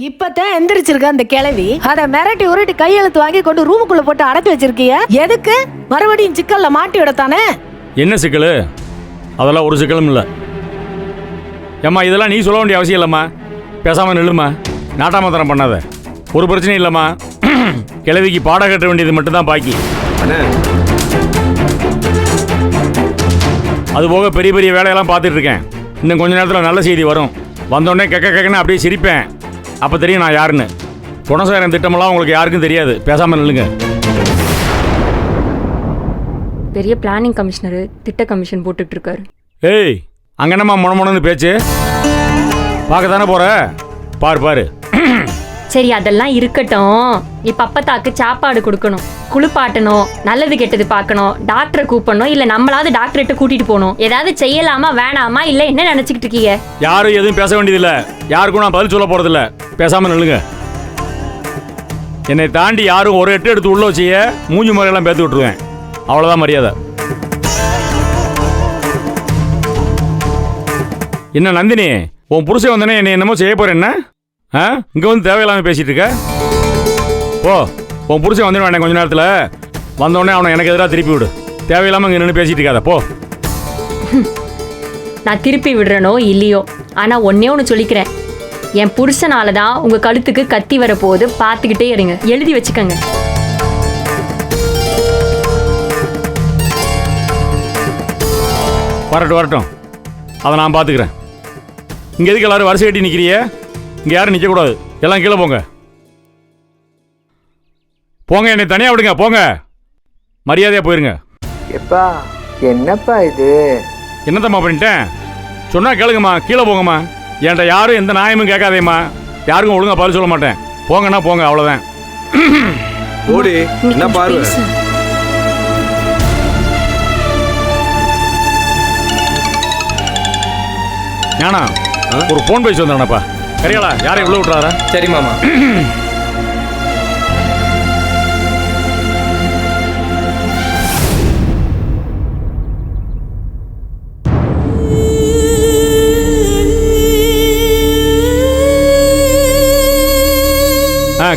இப்பதான் எந்திரிச்சிருக்க அந்த கிழவி. அத மிரட்டி உருட்டி கையெழுத்து வாங்கி கொண்டு ரூமுக்குள்ள போட்டு அடைச்சி வச்சிருக்கிய. எதுக்கு? மறுபடியும் சிக்கல்ல மாட்டி விடத்தானே. என்ன சிக்கல்? அதெல்லாம் ஒரு சிக்கலும் இல்லை. ஏம்மா இதெல்லாம் நீ சொல்ல வேண்டிய அவசியம் இல்லைம்மா. பேசாமல் நில்லுமா. நாட்டாமத்தனம் பண்ணாத. ஒரு பிரச்சனையும் இல்லைம்மா. கிழவிக்கு பாடம் கட்ட வேண்டியது மட்டும்தான் பாக்கி. அதுபோக பெரிய பெரிய வேலையெல்லாம் பார்த்துட்டு இருக்கேன். இன்னும் கொஞ்ச நேரத்தில் நல்ல செய்தி வரும். வந்தோடனே கக்கன்னு அப்படியே சிரிப்பேன். அப்போ தெரியும் நான் யாருன்னு. குணசாரம் திட்டமெல்லாம் உங்களுக்கு யாருக்கும் தெரியாது. பேசாமல் நில்லுங்க. பெரிய பிளானிங் கமிஷனர் திட்ட கமிஷன் போட்டுட்டு இருக்காரு. ஏய், அங்கே என்னம்மா முணமுணன்னு பேச்சு? பார்க்க தானே போற? பாரு. சரி, அதெல்லாம் இருக்கட்டும். நீ பப்பத்தாக்கு சாப்பாடு கொடுக்கணும், குளிப்பாட்டணும், நல்லது கெட்டது பார்க்கணும், டாக்டரை கூப்பிடணும், இல்ல நம்மளாவது டாக்டர்கிட்ட கூட்டிட்டு போகணும். ஏதாவது செய்யலாமா வேணாமா, இல்ல என்ன நினைச்சுக்கிட்டு இருக்கீங்க? யாரும் எதுவும் பேச வேண்டியதில்லை. யாருக்கும் நான் பதில் சொல்ல போறதில்ல. பேசாம நில்லுங்க. என்னை தாண்டி யாரும் ஒரு எட்டு எடுத்து உள்ள வச்சிய மூஞ்சி முறையெல்லாம் பேத்து விட்டுருவேன். அவ்வளோதான் மரியாதை. என்ன நந்தினி, உன் புருஷன் வந்தனே என்னை என்னமோ செய்ய போற? என்ன இங்கே வந்து தேவையில்லாமல் பேசிட்டு இருக்க? போ, உன் புருஷன் வந்துடும் வேண்டாம். கொஞ்ச நேரத்தில் வந்தோடனே அவனை எனக்கு எதிராக திருப்பி விடு. தேவையில்லாமல் இங்கே நின்று பேசிட்டு இருக்காத. போ. நான் திருப்பி விடுறனோ இல்லையோ, ஆனா ஒன்னே ஒன்று சொல்லிக்கிறேன். என் புருஷனால தான் உங்க கழுத்துக்கு கத்தி வர போது பார்த்துக்கிட்டே இருங்க. எழுதி வச்சுக்கோங்க. வரட்டும். அதை நான் பார்த்துக்கிறேன். இங்கே எதுக்கு எல்லாரும் வரிசை கட்டி நிற்கிறிய? இங்கே யாரும் நிற்கக்கூடாது. எல்லாம் கீழே போங்க. என்னை தனியாக விடுங்க. போங்க, மரியாதையாக போயிருங்க. எப்பா என்னப்பா இது? என்னத்தம்மா பண்ணிட்டேன்? சொன்னா கேளுங்கம்மா. கீழே போங்கம்மா. என்கிட்ட யாரும் எந்த நியாயமும் கேட்காதேம்மா. யாருக்கும் ஒழுங்கா பதில் சொல்ல மாட்டேன். போங்கன்னா போங்க, அவ்வளோதான். ஓடி என்ன பாரு. ஞானா, ஒரு ஃபோன் பேசி வந்தானப்பா. கரியாளா, யாரையும் உள்ள விட்டுறாரா? சரி மாமா.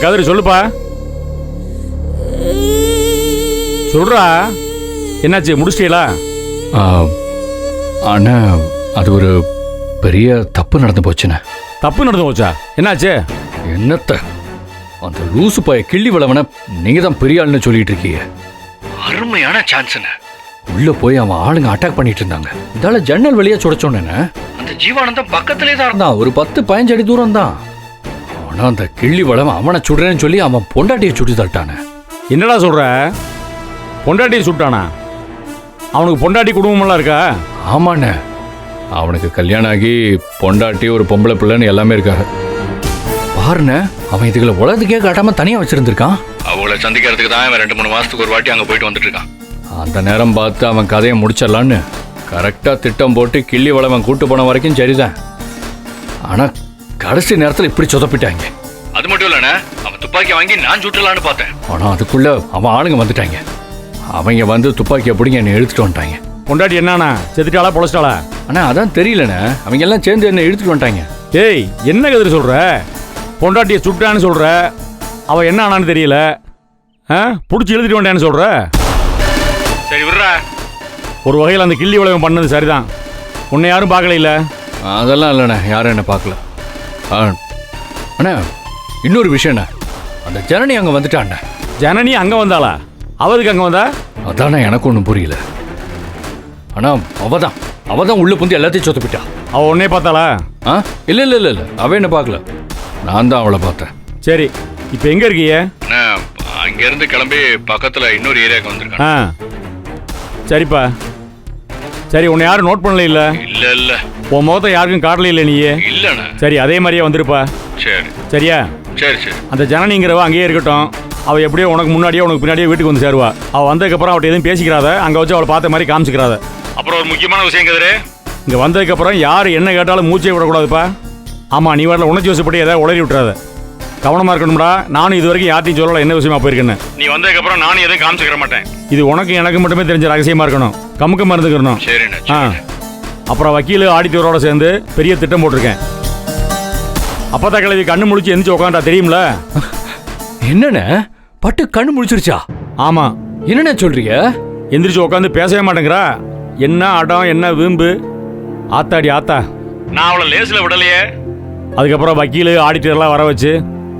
கதிரி சொல்லுப்பா. சொல்றா. என்னாச்சு, முடிச்சிட்டீங்களா? அண்ணா, அது ஒரு பெரிய தப்பு நடந்து போச்சுண்ணே. தப்பு நடந்து போச்சா? என்னாச்சு? என்னத்த, அந்த லூசு பாய கிள்ளி வளவனை நீங்க தான் பெரிய ஆளுன்னு சொல்லிட்டு இருக்கீங்க. அருமையான சான்ஸ்ண்ணே. உள்ள போய் அவன் ஆளுங்க அட்டாக் பண்ணிட்டு இருந்தாங்க. இதால ஜன்னல் வழியா சுடச்சோன்னு அந்த ஜீவானந்தம் பக்கத்திலே தான் இருந்தான். ஒரு 10-15 அடி தூரம் தான். ஆனா அந்த கிள்ளி வளவன் அவனை சுடுறேன்னு சொல்லி அவன் பொண்டாட்டியை சுட்டு தட்டானே. என்னடா சொல்ற? பொண்டாட்டியை சுட்டானா? அவனுக்கு பொண்டாட்டி குடும்பமெல்லாம் இருக்கா? ஆமாண்ணே, அவனுக்கு கல்யாணம் ஆகி பொண்டாட்டி ஒரு பொம்பளை பிள்ளைன்னு எல்லாமே இருக்காரு. பாருண்ணே, அவன் இதுகளை உலகத்துக்கே காட்டாம தனியா வச்சிருந்திருக்கான். அவளை சந்திக்கிறதுக்கு தான் அவன் 2-3 மாசத்துக்கு ஒரு வாட்டி அங்க போயிட்டு வந்துட்டு இருக்கான். அந்த நேரம் பார்த்து அவன் கதையை முடிச்சிடலான்னு கரெக்டா திட்டம் போட்டு கிள்ளி வளவன் கூட்டு போன வரைக்கும் சரிதான். ஆனா கடைசி நேரத்தில் இப்படி சொதப்பிட்டாங்க. அது மட்டும் இல்லைண்ணே, அவன் துப்பாக்கி வாங்கி நான் சுட்டலான்னு பார்த்தேன். ஆனா அதுக்குள்ள அவன் ஆளுங்க வந்துட்டாங்க. அவங்க வந்து துப்பாக்கியை பிடிங்க என்னை இழுத்துட்டு வந்துட்டாங்க. பொண்டாட்டி என்னானா, செத்துட்டாளா பொழைச்சிட்டாளா? ஆனா அதான் தெரியலண்ணே, அவங்க எல்லாம் சேர்ந்து என்ன இழுத்துட்டு வந்துட்டாங்க. ஏய், என்ன கதிரி சொல்ற? பொண்டாட்டியை சுட்டான்னு சொல்ற, அவன் என்ன ஆனான்னு தெரியல. பிடிச்சி இழுத்துட்டு வந்துட்டான்னு சொல்ற. சரி விடுறா. ஒரு வகையில் அந்த கிள்ளி வளைவன் பண்ணது சரிதான். உன்னை யாரும் பார்க்கல இல்ல? அதெல்லாம் இல்லைண்ணே, யாரும் என்ன பார்க்கல. அண்ணா, இன்னொரு விஷயண்ணே, அந்த ஜனனி அங்கே வந்துட்டாண்ணே. ஜனனி அங்கே வந்தாளா? அவதுக்கு அங்கே வந்தா? அதானே எனக்கு ஒன்றும் புரியல. ஆனால் அவதான் உள்ள புந்து எல்லாத்தையும் சொத்துப்பிட்டா. அவள் உன்னே பார்த்தாளா? இல்லை, அவ என்ன பார்க்கல, நான் தான் அவளை பார்த்தேன். சரி, இப்போ எங்கே இருக்கீங்க? அங்கேருந்து கிளம்பி பக்கத்தில் இன்னொரு ஏரியாவுக்கு வந்திருக்கேன். சரிப்பா. சரி, உன்னை யாரும் நோட் பண்ணல? இல்லை உன் முகத்தை யாருக்கும் காட்டல இல்லை நீயே? இல்லைண்ணே. சரி, அதே மாதிரியே வந்துருப்பா. சரி சரியா? சரி. அந்த ஜனனிங்கிறவ அங்கேயே இருக்கட்டும். அவள் எப்படியோ உனக்கு முன்னாடியே உனக்கு பின்னாடியே வீட்டுக்கு வந்து சேருவா. அவள் வந்ததுக்கப்புறம் அவட்ட எதுவும் பேசிக்கிறாத. அங்கே வச்சு அவளை பார்த்த மாதிரி காமிச்சிக்கிறாத. அப்புறம் ஒரு முக்கியமான விஷயம் கதிரே, இங்கே வந்ததுக்கப்புறம் யார் என்ன கேட்டாலும் மூச்சை விடக்கூடாதுப்பா. ஆமாம், நீ வரல உணர்ச்சி வசப்படி ஏதாவது உளறி விட்டுறாத. கவனமாக இருக்கணும்டா. நானும் இது வரைக்கும் யார்ட்டையும் சொல்லலை என்ன விஷயமா போயிருக்கேன்னு. நீ வந்ததுக்கப்புறம் நானும் எதுவும் காமிச்சிக்கிற மாட்டேன். இது உனக்கு எனக்கு மட்டுமே தெரிஞ்ச ரகசியமாக இருக்கணும். கமுக்கமாக இருந்துக்கிறணும். சரிண்ணே. அப்புறம் வக்கீல் ஆடிட்டரோட சேர்ந்து பெரிய திட்டம் போட்டிருக்கேன். அப்பத்தா கிழவி கண்ணு முழிச்சு எந்திரிச்சு உட்காண்டா தெரியும்ல? என்னண்ணே பட்டு கண்ணு முழிச்சிருச்சா? ஆமா. என்னண்ணே சொல்றீங்க? எந்திரிச்சு உட்காந்து பேசவே மாட்டேங்கிறா. என்ன அடம், என்ன வீம்பு. ஆத்தாடி ஆத்தா, நான் அவளை லேசில் விடலையே. அதுக்கப்புறம் வக்கீல் ஆடிட்டர்லாம் வர வச்சு,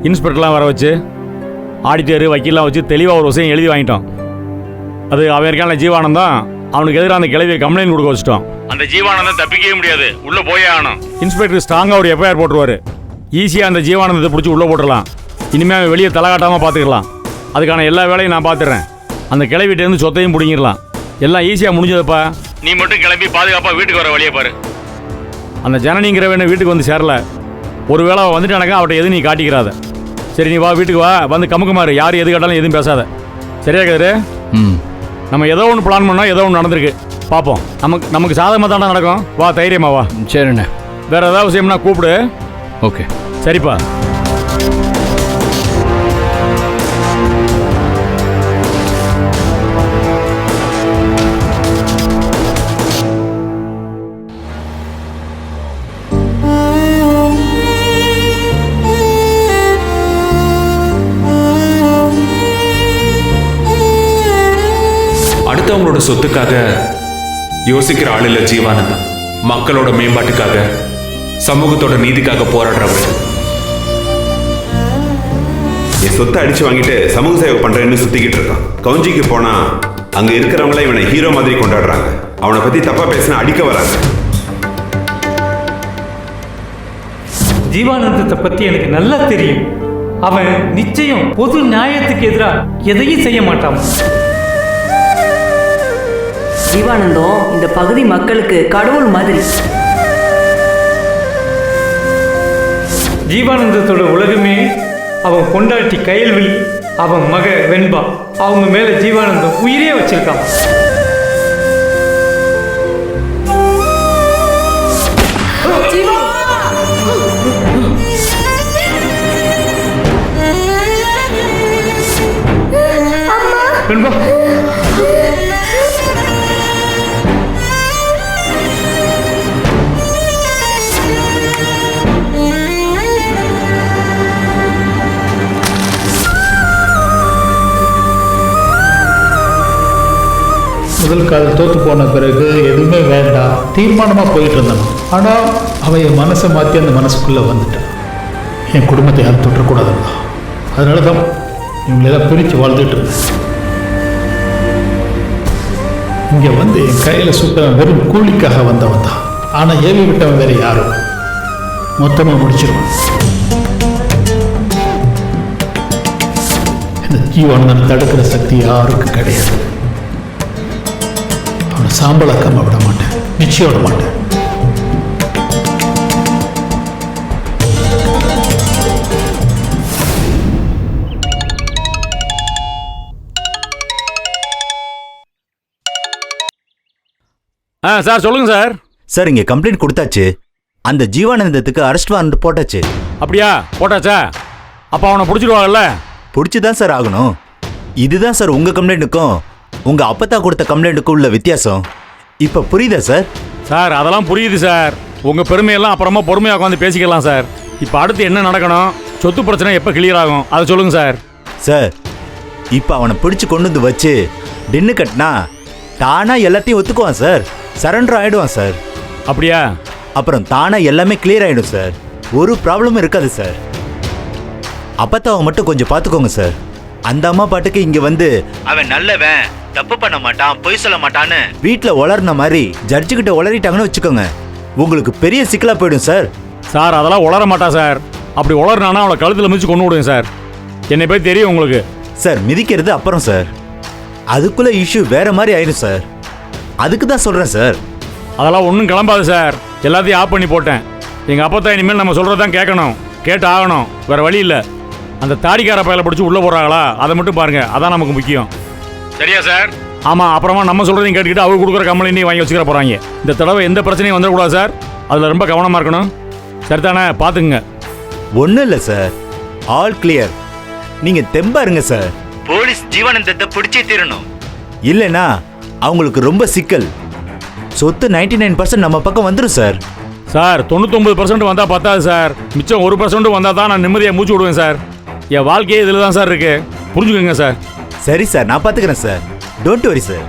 இன்ஸ்பெக்டர்லாம் வர வச்சு, ஆடிட்டர் வக்கீல்லாம் வச்சு தெளிவாக ஒரு விஷயம் எழுதி வாங்கிட்டோம். அது அவன் இருக்கான ஜீவானந்தம், அவனுக்கு எதிராக அந்த கிழவியை கம்ப்ளைண்ட் கொடுக்க வச்சிட்டோம். அந்த ஜீவானந்தம் தப்பிக்கவே முடியாது, உள்ளே போயே ஆகணும். இன்ஸ்பெக்டர் ஸ்ட்ராங்காக ஒரு எஃப்ஐஆர் போட்டுருவார். ஈஸியாக அந்த ஜீவானந்தத்தை பிடிச்சி உள்ளே போட்டுடலாம். இனிமேல் அவன் வெளியே தலை காட்டாமல் பார்த்துக்கலாம். அதுக்கான எல்லா வேலையும் நான் பார்த்துடுறேன். அந்த கிளவிட்டேருந்து சொத்தையும் பிடிங்கிடலாம். எல்லாம் ஈஸியாக முடிஞ்சதுப்பா. நீ மட்டும் கிளம்பி பாதுகாப்பாக வீட்டுக்கு வர வழியை பாரு. அந்த ஜனனிங்கிறவன வீட்டுக்கு வந்து சேரல. ஒரு வேளை வந்துட்டானக்கா அவட்ட எதுவும் நீ காட்டிக்கிறாத. சரி, நீ வா, வீட்டுக்கு வா. வந்து கமுக்குமாரு, யார் எது கேட்டாலும் எதுவும் பேசாத. சரியா கதிரு? நம்ம ஏதோ ஒன்று பிளான் பண்ணால் ஏதோ ஒன்று நடந்திருக்கு. பார்ப்போம். நமக்கு சாதகமாக தானே நடக்கும். வா, தைரியமா வா. சரிண்ணே. வேற ஏதாவது விஷயம்னா கூப்பிடு. ஓகே. சரிப்பா. அடுத்தவங்களோட சொத்துக்காக யோசிக்கிற ஆள் இல்ல ஜீவானந்தம். மக்களோட மேம்பாட்டுக்காக, சமூகத்தோட நீதிக்காக போராடுறவர். என் சொத்தை அடிச்சு வாங்கிட்டு சமூக சேவை பண்றேன்னு சுத்திக்கிட்டு இருக்கான். கவுஞ்சிக்கு போனா அங்க இருக்கிறவங்கள இவனை ஹீரோ மாதிரி கொண்டாடுறாங்க. அவனை பத்தி தப்பா பேசினா அடிக்க வராங்க. ஜீவானந்தத்தை பத்தி எனக்கு நல்லா தெரியும். அவன் நிச்சயம் பொது நியாயத்துக்கு எதிராக எதையும் செய்ய மாட்டான். ஜீவானந்தம் இந்த பகுதி மக்களுக்கு கடவுள் மாதிரி. ஜீவானந்தத்தோட உலகமே அவன் பொண்டாட்டி கயல்விழி, அவன் மக வெண்பா, அவங்க மேல ஜீவானந்தம் உயிரே வச்சிருக்கான். வெண்பா, முதல் கால் தோற்று போன பிறகு எதுவுமே வேண்டாம் தீர்மானமாக போயிட்டு இருந்தான். ஆனால் அவன் என் மனசை மாற்றி அந்த மனசுக்குள்ளே வந்துட்டான். என் குடும்பத்தை யாரும் தொற்றக்கூடாதுன்னா அதனால தான் இவங்களெல்லாம் பிரித்து வாழ்ந்துட்டு இருந்தேன். இங்கே வந்து என் கையில் சுட்டவன் வெறும் கூலிக்காக வந்தவன் தான். ஆனால் ஏவி விட்டவன் வேறு யாரும் மொத்தமாக முடிச்சிருவான். இந்த ஜீவானந்தனை தடுக்கிற சக்தி யாருக்கும் கிடையாது. அவனை சாம்பலாக்காம விட மாட்டேன், நிச்சயம் விட மாட்டேன். சார் சொல்லுங்க சார். சார், இங்கே கம்ப்ளைண்ட் கொடுத்தாச்சு. அந்த ஜீவானந்தத்துக்கு அரெஸ்ட் வாரண்ட் போட்டாச்சு. அப்படியா? போட்டாச்சா? அப்போ அவனை பிடிச்சிடுவாங்கல்ல? பிடிச்சிதான் சார் ஆகணும். இதுதான் சார் உங்கள் கம்ப்ளைண்ட்டுக்கும் உங்கள் அப்பத்தா கொடுத்த கம்ப்ளைண்ட்டுக்கும் உள்ள வித்தியாசம். இப்போ புரியுதா சார்? சார், அதெல்லாம் புரியுது சார். உங்கள் பெருமையெல்லாம் அப்புறமா பொறுமையாக உட்காந்து பேசிக்கலாம் சார். இப்போ அடுத்து என்ன நடக்கணும்? சொத்து பிரச்சனை எப்போ கிளியர் ஆகும் அதை சொல்லுங்கள் சார். சார், இப்போ அவனை பிடிச்சி கொண்டு வந்து வச்சு டின்னு கட்டினா தானா எல்லாத்தையும் ஒத்துக்குவான் சார். சரண்டர் ஆகிடுவான் சார். அப்படியா? அப்புறம் தானா எல்லாமே கிளியர் ஆகிடும் சார். ஒரு ப்ராப்ளமும் இருக்காது சார். அப்பத்தாவை மட்டும் கொஞ்சம் பார்த்துக்கோங்க சார். அந்த அம்மா பாட்டுக்கு இங்கே வந்து அவன் நல்லவன், தப்பு பண்ண மாட்டான், பொய் சொல்ல மாட்டான்னு வீட்டில் உளர்ன மாதிரி ஜட்ஜுக்கிட்ட உளறிட்டாங்கன்னு வச்சுக்கோங்க, உங்களுக்கு பெரிய சிக்கலாக போயிடும் சார். சார், அதெல்லாம் உளர மாட்டா சார். அப்படி உளர்னானா அவளை கழுத்தில் மிதிச்சு கொண்டு விடுங்க சார். என்னை போய் தெரியும் உங்களுக்கு. சார், மிதிக்கிறது அப்புறம் சார். அதுக்குள்ள இஷ்யூ வேற மாதிரி ஆயிடும் சார். அதுக்கு தான் சொல்கிறேன் சார். அதெல்லாம் ஒன்றும் கிளம்பாது சார். எல்லாத்தையும் ஆஃப் பண்ணி போட்டேன். எங்கள் அப்பத்தான் இனிமேல் நம்ம சொல்கிறதான் கேட்கணும், கேட்டு ஆகணும். வேறு வழி இல்லை. அந்த தாடிக்கார பையில பிடிச்சி உள்ளே போகிறாங்களா அதை மட்டும் பாருங்கள். அதான் நமக்கு முக்கியம். சரியா சார்? ஆமாம். அப்புறமா நம்ம சொல்கிறதையும் கேட்டுக்கிட்டு அவங்க கொடுக்குற கம்பெனியும் வாங்கி வச்சுக்கிற போகிறாங்க. இந்த தடவை எந்த பிரச்சனையும் வந்துடக்கூடாது சார். அதில் ரொம்ப கவனமாக இருக்கணும். சரிதானே? பார்த்துக்குங்க. ஒன்றும் இல்லை சார், ஆல் கிளியர். நீங்கள் தெம்பா இருங்க சார். போலீஸ் ஜீவானந்தத்தை பிடிச்சே தீரணும். இல்லைன்னா அவங்களுக்கு ரொம்ப சிக்கல். சொத்து 99% நம்ம பக்கம் வந்துடும் சார். சார் 99% வந்தால் பத்தாது சார். மிச்சம் 1% வந்தால் தான் நான் நிம்மதியாக மூச்சு விடுவேன் சார். என் வாழ்க்கையே இதில் தான் சார் இருக்கு. புரிஞ்சுக்கோங்க சார். சரி சார், நான் பார்த்துக்கிறேன் சார். Don't worry sir.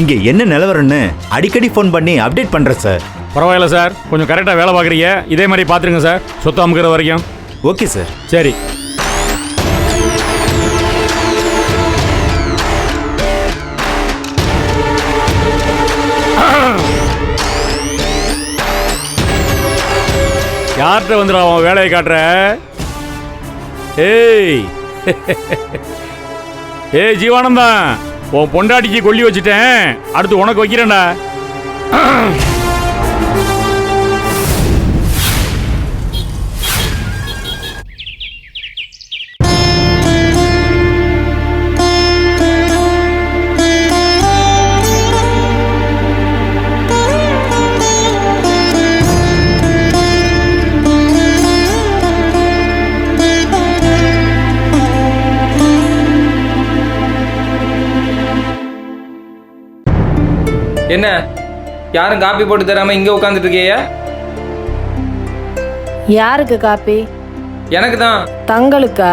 இங்கே என்ன நிலவரம்னு அடிக்கடி ஃபோன் பண்ணி அப்டேட் பண்ணுறேன் சார். பரவாயில்ல சார், கொஞ்சம் கரெக்டாக வேலை பார்க்குறீங்க. இதே மாதிரி பார்த்துருங்க சார், சொத்து அமுக்கிற வரைக்கும். Okay sir. சரி. யார்கிட்ட வந்துடா அவன் வேலையை காட்டுற? ஏய் ஏய் ஜீவானந்தா, உன் பொண்டாட்டிக்கு கொல்லி வச்சுட்டேன், அடுத்து உனக்கு வைக்கிறேன்டா. என்ன யாரும் காப்பி போட்டு தராம இங்க உட்காந்துட்டு இருக்கீங்க? யாருக்கு காப்பி? எனக்கு தான். தங்களுக்கா?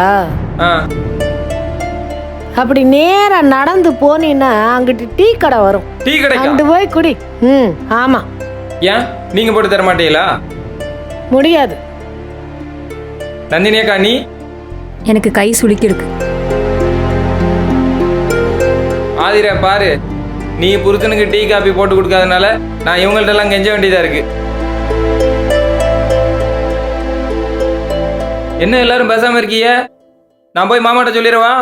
அப்படி நேரா நடந்து போனீன்னா அங்கிட்டு டீ கடை வரும். டீ கடை அங்கிட்டு போய் குடி. ஆமா. ஏன் நீங்க போட்டு தர மாட்டீங்களா? முடியாது. நந்தினியக்கா, நீ? எனக்கு கை சுளுக்கி இருக்கு. ஆதிரா பாரு, நீ புருஷனுக்கு டீ காப்பி போட்டு கொடுக்காதனால நான் இவங்கள்ட்ட எல்லாம் கெஞ்ச வேண்டியதா இருக்கு. என்ன எல்லாரும் பேசாம இருக்கீங்க? நான் போய் மாமாட்ட சொல்லிடுவா?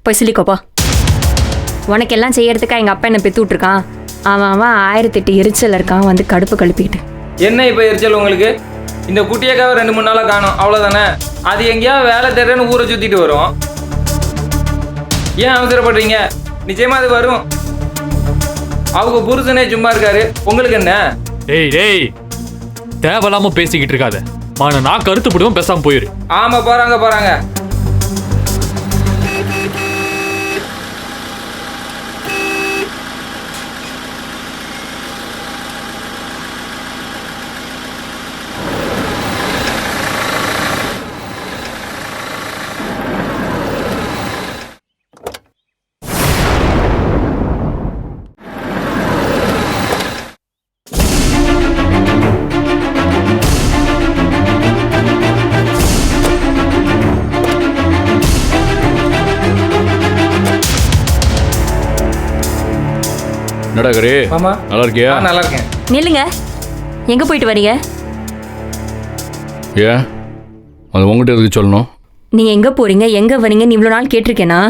போய் சொல்லிக்கோப்பா. உனக்கு எல்லாம் செய்யறதுக்கா எங்க அப்பா என்ன பெத்து விட்டுருக்கான். அவன் 1008 எரிச்சல் இருக்கான், வந்து கடுப்பு கழுப்பிக்கிட்டு. என்ன இப்ப எரிச்சல் உங்களுக்கு? இந்த குட்டியக்காவை 2-3 நாளா காணும், அவ்வளவுதானே? அது எங்கேயா வேலை தேடுறேன்னு ஊரை சுத்திட்டு வரும். ஏன் அவசரப்படுறீங்க? நிச்சயமா அது வரும். அவங்க புருஷனே சும்மா இருக்காரு, உங்களுக்கு என்ன? டேய் தேவையில்லாம பேசிக்கிட்டு இருக்காத. நான் கருத்துப்படுவோம், பேசாம போயிரு. ஆமா, போறாங்க. என்னடா கரே, மாமா நல்லா இருக்கியா? நல்லா இருக்கேன். நில்லுங்க, எங்க போயிட்டு வரீங்க? ஏன் அது உங்ககிட்ட எதுக்கு சொல்லணும்? நீங்க எங்க போறீங்க, எங்க வரீங்கன்னு இவ்வளவு நாள் கேட்டிருக்கேனா?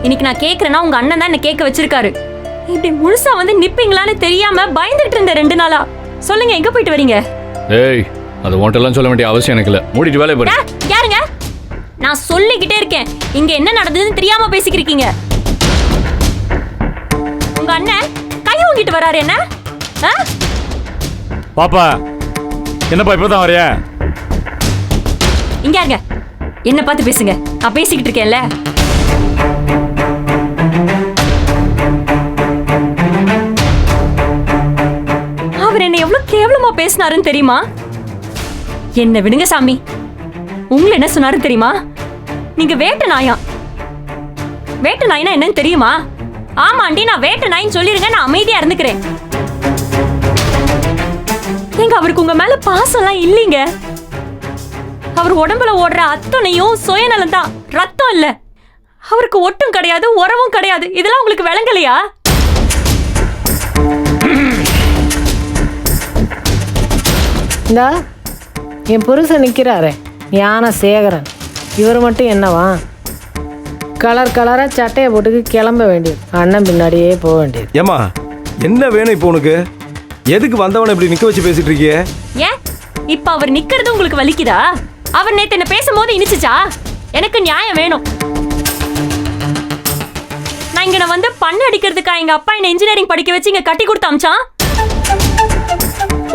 இன்னைக்கு நான் கேட்கறேன்னா உங்க அண்ணன் தான் என்ன கேட்க வச்சிருக்காரு. இப்படி முழுசா வந்து நிப்பீங்களான்னு தெரியாம பயந்துட்டு இருந்தேன் 2 நாளா. சொல்லுங்க, எங்க போயிட்டு வரீங்க? ஏய், அது உன்ட்டெல்லாம் சொல்ல வேண்டிய அவசியம் எனக்கு இல்லை. மூடிட்டு வேலையை பாரு. யாருங்க? நான் சொல்லிக்கிட்டே இருக்கேன், இங்க என்ன நடந்ததுன்னு தெரியாம பேசிக்கிறீங்க. உங்க அண்ணன் கை ஊங்கிட்டு வராரு. என்ன பாப்பா, என்னப்பா இப்பதான் வரையா? இங்க இருங்க, என்ன பார்த்து பேசுங்க. நான் பேசிக்கிட்டு இருக்கேன்ல. அவர் என்ன எவ்வளவு கேவலமா பேசினாருன்னு தெரியுமா? என்ன விடுங்க சாமி. உங்களை என்ன சொன்னாரு தெரியுமா? நீங்க வேட்டை நாயா. வேட்டை நாயினா என்னன்னு தெரியுமா? ஆமாண்டி, நான் வேட்டை நாயின்னு சொல்லிருங்க, நான் அமைதியா இருந்துக்கிறேன். எங்க அவருக்கு உங்க மேல பாசம்லாம் இல்லைங்க. அவர் உடம்புல ஓடுற அத்தனையும் சுயநலம் தான், ரத்தம் இல்ல. அவருக்கு ஒட்டும் கிடையாது, உறவும் கிடையாது. இதெல்லாம் உங்களுக்கு விளங்கலையா? இந்த என் புருஷன் நிக்கிறாரே, யானை சேகரன், இவர் மட்டும் என்னவா? கலர் கலரா சட்டையை போட்டுக்கு கிளம்ப வேண்டியது, அண்ணன் பின்னாடியே போக வேண்டியது. ஏமா என்ன வேணும் இப்போ உனக்கு? எதுக்கு வந்தவனை இப்படி நிக்க வச்சு பேசிட்டு இருக்கிய? ஏன் இப்ப அவர் நிக்கிறது உங்களுக்கு வலிக்குதா? அவர் நேத்து என்ன பேசும்போது இனிச்சுச்சா? எனக்கு நியாயம் வேணும். நான் இங்க வந்து பண்ண அடிக்கிறதுக்கா எங்க அப்பா என்ன இன்ஜினியரிங் படிக்க வச்சு இங்க கட்டி கொடுத்து அமிச்சான்?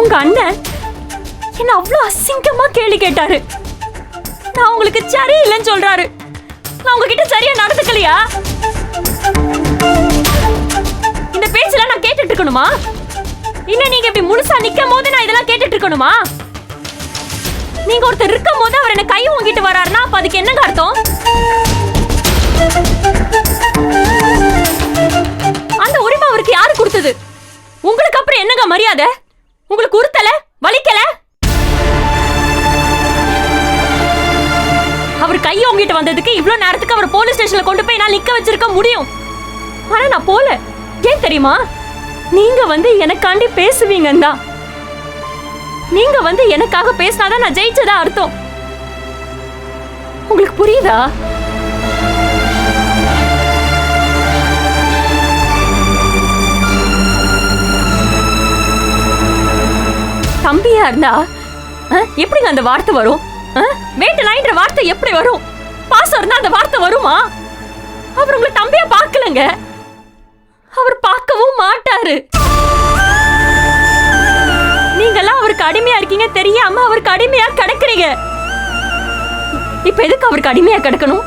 உங்க அண்ணன் என்ன அவ்வளவு அசிங்கமா கேள்வி கேட்டாரு. நான் உங்களுக்கு சரியில்லைன்னு சொல்றாரு. நான் உங்ககிட்ட சரியா நடந்துக்கலையா? இந்த பேச்செல்லாம் நான் கேட்டுட்டு இருக்கணுமா? இன்னும் நீங்க இப்படி முழுசா நிக்கும் போது நான் இதெல்லாம் கேட்டுட்டு இருக்கணுமா? நீங்க ஒருத்தர் இருக்கும் போது அவர் என்ன கை ஓங்கிட்டு வராருன்னா அப்ப அதுக்கு என்னங்க அர்த்தம்? அந்த உரிமை அவருக்கு யாரு கொடுத்தது? உங்களுக்கு அப்புறம் என்னங்க மரியாதை? உங்களுக்கு உறுத்தல, வலிக்கல? அவர் கை ஓங்கிட்டு வந்ததுக்கு இவ்வளவு நேரத்துக்கு அவர் போலீஸ் ஸ்டேஷன்ல கொண்டு போய் நான் நிக்க வச்சிருக்க முடியும். ஆனா நான் போல. ஏன் தெரியுமா? நீங்க வந்து எனக்காண்டி பேசுவீங்கன்னு தான். நீங்க வந்து எனக்காக பேசினாதான் நான் ஜெயிச்சதா அர்த்தம். உங்களுக்கு புரியுதா? தம்பியா இருந்தா எப்படிங்க அந்த வார்த்தை வரும்? வேட்டலாயின்ற வார்த்தை எப்படி வரும்? பாசம் இருந்தா அந்த வார்த்தை வருமா? அவர் உங்களை தம்பியா பார்க்கலங்க. அவர் பார்க்கவும் மாட்டாரு. நீங்கெல்லாம் அவருக்கு அடிமையா இருக்கீங்க தெரியாம அவருக்கு அடிமையா கிடக்குறீங்க. இப்ப எதுக்கு அவருக்கு அடிமையா கிடக்கணும்?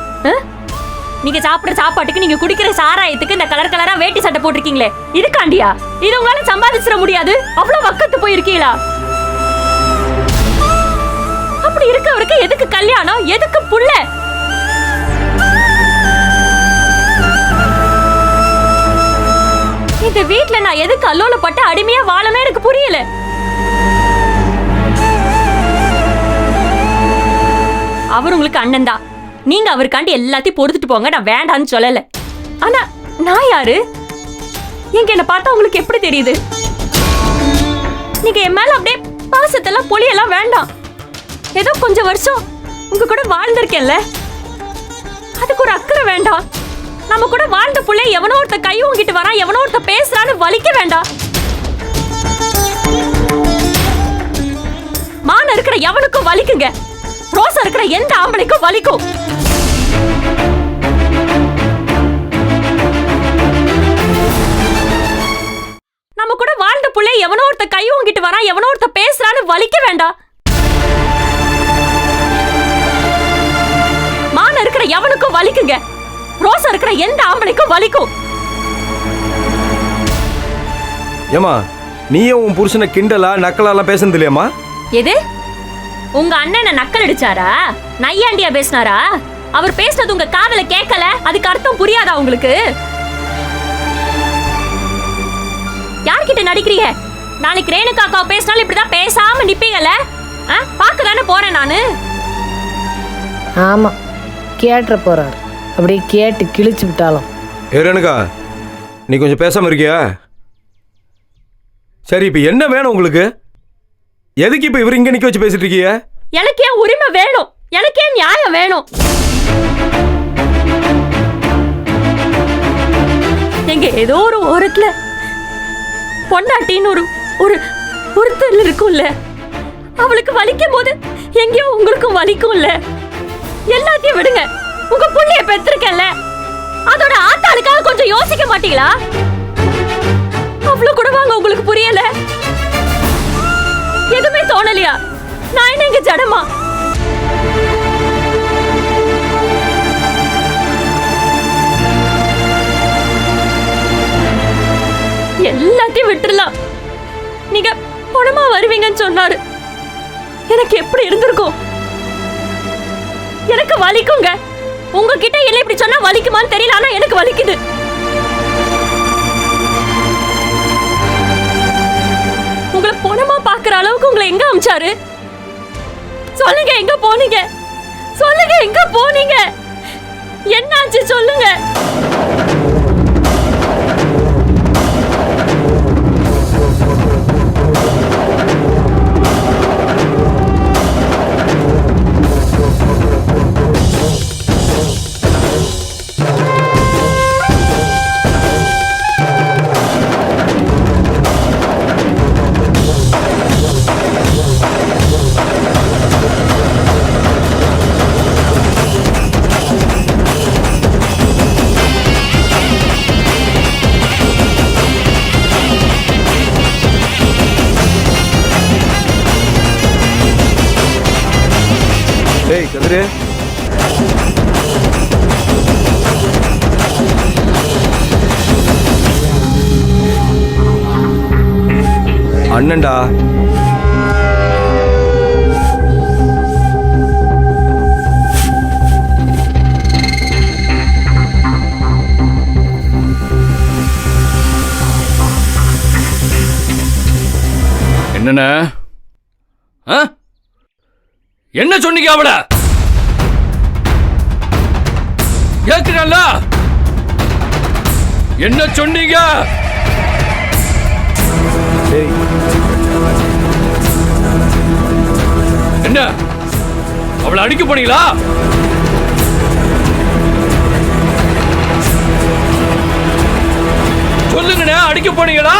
நீங்க சாப்பிடுற சாப்பாட்டுக்கு, நீங்க குடிக்கிற சாராயத்துக்கு இந்த கலர் கலரா வேட்டி சட்டை போட்டிருக்கீங்களே, இதுக்காண்டியா? இது உங்களால சம்பாதிச்சிட முடியாது? அவ்வளவு வக்கத்து போயிருக்கீங்களா? அப்படி இருக்கவருக்கு எதுக்கு கல்யாணம்? எதுக்கு புள்ள? இந்த வீட்டுல நான் எதுக்கு அல்லோலப்பட்டு அடிமையா வாழணும் எனக்கு புரியல. அவர் உங்களுக்கு அண்ணன் தான். நீங்க அவருக்காண்டி எல்லாத்தையும் பொறுத்துட்டு போங்க, நான் வேண்டான்னு சொல்லல. ஆனா நான் யாரு? எங்க என்ன பார்த்தா உங்களுக்கு எப்படி தெரியுது? நீங்க என் மேல அப்படியே பாசத்தெல்லாம் பொலியெல்லாம் வேண்டாம். ஏதோ கொஞ்சம் வருஷம் உங்க கூட வாழ்ந்திருக்கேன்ல, அதுக்கு ஒரு அக்கறை வேண்டாம். நம்ம கூட வாழ்ந்த புள்ளை எவனோ ஒருத்த கை வாங்கிட்டு வரான், எவனோ ஒருத்த பேசுறான்னு வலிக்க வேண்டாம். மான இருக்கிற எவனுக்கும் வலிக்குங்க. ரோசா இருக்கிற எந்த ஆம்பளைக்கும் வலிக்கும். நம்ம கூட வாழ்ந்த புள்ளை எவனோ ஒருத்த கை வாங்கிட்டு வரான், எவனோ ஒருத்த பேசுறான்னு வலிக்க வேண்டாம். மான இருக்கிற எவனுக்கும் வலிக்குங்க. ரோசா இருக்கிற எந்த ஆம்பளைக்கும் வலிக்கும். ஏமா நீயும் உன் புருஷனை கிண்டலா நக்கலாலாம் பேசுனது இல்லையாமா? எது? உங்க அண்ணனை நக்கல் அடிச்சாரா? நையாண்டியா பேசினாரா? அவர் பேசினது உங்க காதுல கேட்கல, அதுக்கு அர்த்தம் புரியாதா உங்களுக்கு? யார்கிட்ட நடிக்கிறீங்க? நாளைக்கு ரேணுகாக்கா பேசினாலும் இப்படிதான் பேசாம நிப்பீங்கல்ல? பாக்கதானே போறேன் நானு. ஆமா, கேட்டுற போறாரு. அப்படியே கேட்டு கிழிச்சு விட்டாலும். ரேணுகா, நீ கொஞ்சம் பேசாம இருக்கியா? சரி, இப்ப என்ன வேணும் உங்களுக்கு? எதுக்கு இப்ப இவர் இங்க நிக்க வச்சு பேசிட்டு இருக்கீங்க? எனக்கு ஏன் உரிமை வேணும்? எனக்கு ஏன் நியாயம் வேணும்? எங்க ஏதோ ஒரு ஓரத்துல பொண்டாட்டின்னு ஒரு ஒருத்தர் இருக்கும்ல, அவளுக்கு வலிக்கும் போது எங்கேயோ உங்களுக்கும் வலிக்கும்ல. எல்லாத்தையும் விடுங்க, உங்க புள்ளைய பெற்றிருக்கல, அதோட ஆத்தாளுக்காக கொஞ்சம் யோசிக்க மாட்டீங்களா? அவ்வளவு கூட வாங்க உங்களுக்கு புரியல? எதுவுமே தோணலையா? நான் என்ன இங்க ஜடமா? எல்லாத்தையும் விட்டுறலாம். நீங்க பணமா வருவீங்கன்னு சொன்னாரு. எனக்கு எப்படி இருந்திருக்கும்? எனக்கு வலிக்குங்க. உங்ககிட்ட என்ன இப்படி சொன்னா வலிக்குமான்னு தெரியல, ஆனா எனக்கு வலிக்குது. உங்களை பணமா பாக்குற அளவுக்கு உங்களை எங்க அமிச்சாரு? சொல்லுங்க, எங்க போனீங்க? சொல்லுங்க, எங்க போனீங்க? என்னாச்சு சொல்லுங்க. டேய் கதிரே, அண்ணன்டா. என்னண்ண என்ன சொன்னீங்க அவள கேக்குறல்ல? என்ன சொன்னீங்க? என்ன அவளை அடிக்க போனீங்களா? சொல்லுங்கண்ணே, அடிக்க போனீங்களா?